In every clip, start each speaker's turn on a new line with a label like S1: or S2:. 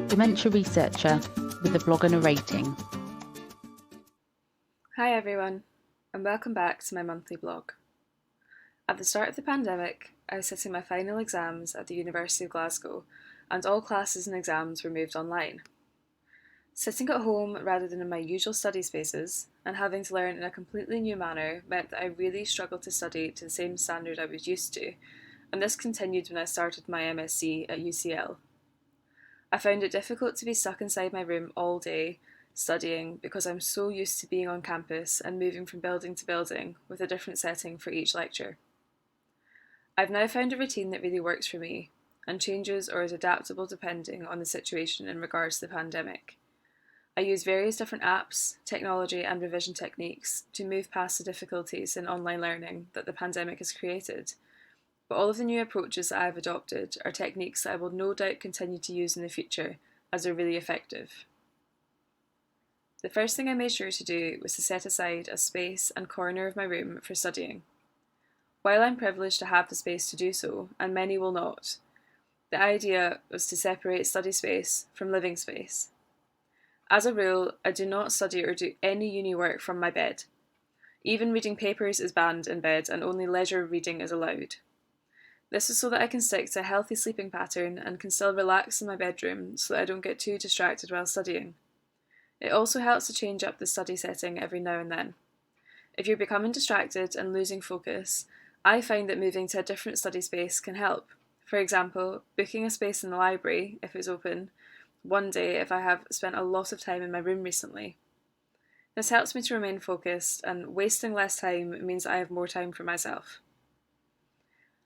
S1: Dementia Researcher with a blog and a rating.
S2: Hi everyone, and welcome back to my monthly blog. At the start of the pandemic, I was sitting my final exams at the University of Glasgow, and all classes and exams were moved online. Sitting at home rather than in my usual study spaces, and having to learn in a completely new manner meant that I really struggled to study to the same standard I was used to, and this continued when I started my MSc at UCL. I found it difficult to be stuck inside my room all day, studying, because I'm so used to being on campus and moving from building to building with a different setting for each lecture. I've now found a routine that really works for me, and changes or is adaptable depending on the situation in regards to the pandemic. I use various different apps, technology and revision techniques to move past the difficulties in online learning that the pandemic has created. But all of the new approaches that I have adopted are techniques that I will no doubt continue to use in the future, as they're really effective. The first thing I made sure to do was to set aside a space and corner of my room for studying. While I'm privileged to have the space to do so, and many will not, the idea was to separate study space from living space. As a rule, I do not study or do any uni work from my bed. Even reading papers is banned in bed and only leisure reading is allowed. This is so that I can stick to a healthy sleeping pattern and can still relax in my bedroom so that I don't get too distracted while studying. It also helps to change up the study setting every now and then. If you're becoming distracted and losing focus, I find that moving to a different study space can help. For example, booking a space in the library, if it's open, one day if I have spent a lot of time in my room recently. This helps me to remain focused, and wasting less time means I have more time for myself.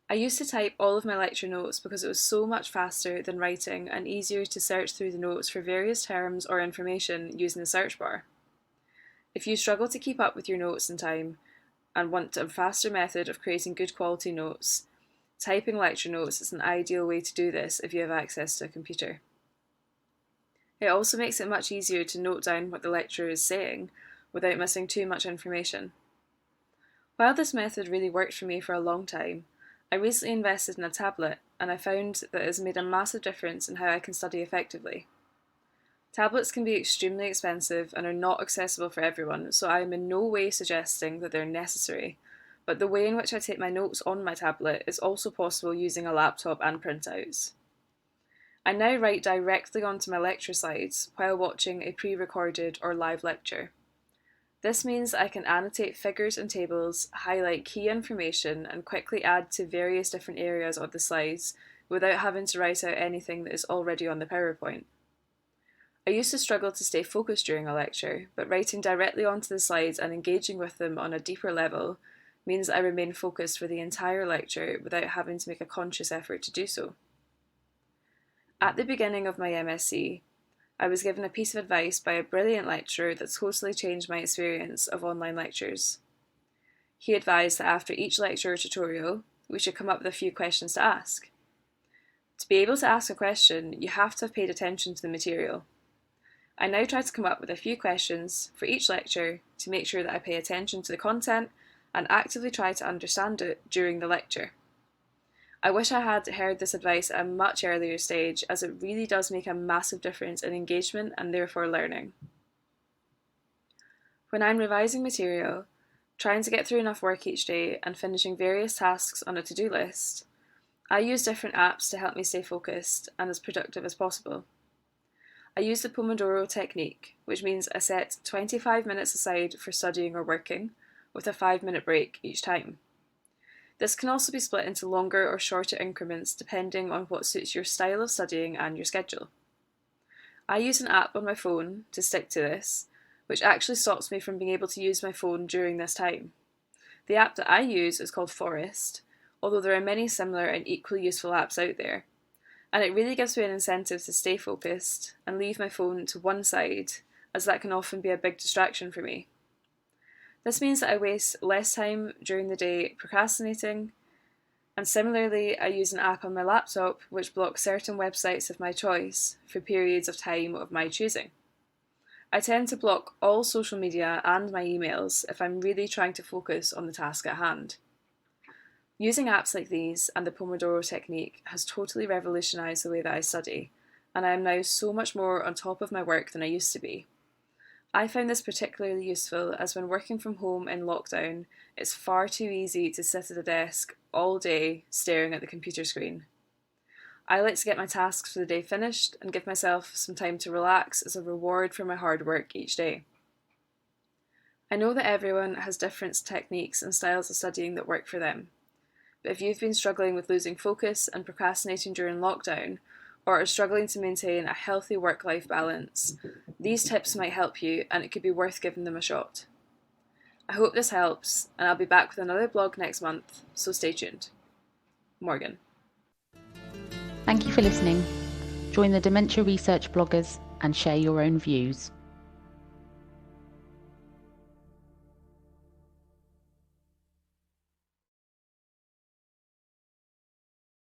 S2: I used to type all of my lecture notes because it was so much faster than writing and easier to search through the notes for various terms or information using the search bar. If you struggle to keep up with your notes in time and want a faster method of creating good quality notes, typing lecture notes is an ideal way to do this if you have access to a computer. It also makes it much easier to note down what the lecturer is saying without missing too much information. While this method really worked for me for a long time, I recently invested in a tablet, and I found that it has made a massive difference in how I can study effectively. Tablets can be extremely expensive and are not accessible for everyone, so I am in no way suggesting that they're necessary, but the way in which I take my notes on my tablet is also possible using a laptop and printouts. I now write directly onto my lecture slides while watching a pre-recorded or live lecture. This means I can annotate figures and tables, highlight key information, and quickly add to various different areas of the slides without having to write out anything that is already on the PowerPoint. I used to struggle to stay focused during a lecture, but writing directly onto the slides and engaging with them on a deeper level means I remain focused for the entire lecture without having to make a conscious effort to do so. At the beginning of my MSc, I was given a piece of advice by a brilliant lecturer that totally changed my experience of online lectures. He advised that after each lecture or tutorial, we should come up with a few questions to ask. To be able to ask a question, you have to have paid attention to the material. I now try to come up with a few questions for each lecture to make sure that I pay attention to the content and actively try to understand it during the lecture. I wish I had heard this advice at a much earlier stage, as it really does make a massive difference in engagement and therefore learning. When I'm revising material, trying to get through enough work each day and finishing various tasks on a to-do list, I use different apps to help me stay focused and as productive as possible. I use the Pomodoro technique, which means I set 25 minutes aside for studying or working, with a 5-minute break each time. This can also be split into longer or shorter increments depending on what suits your style of studying and your schedule. I use an app on my phone to stick to this, which actually stops me from being able to use my phone during this time. The app that I use is called Forest, although there are many similar and equally useful apps out there, and it really gives me an incentive to stay focused and leave my phone to one side, as that can often be a big distraction for me. This means that I waste less time during the day procrastinating, and similarly I use an app on my laptop which blocks certain websites of my choice for periods of time of my choosing. I tend to block all social media and my emails if I'm really trying to focus on the task at hand. Using apps like these and the Pomodoro technique has totally revolutionised the way that I study, and I am now so much more on top of my work than I used to be. I find this particularly useful as when working from home in lockdown, it's far too easy to sit at a desk all day staring at the computer screen. I like to get my tasks for the day finished and give myself some time to relax as a reward for my hard work each day. I know that everyone has different techniques and styles of studying that work for them, but if you've been struggling with losing focus and procrastinating during lockdown, or are struggling to maintain a healthy work-life balance, these tips might help you and it could be worth giving them a shot. I hope this helps, and I'll be back with another blog next month, so stay tuned. Morgan.
S1: Thank you for listening. Join the Dementia Research bloggers and share your own views.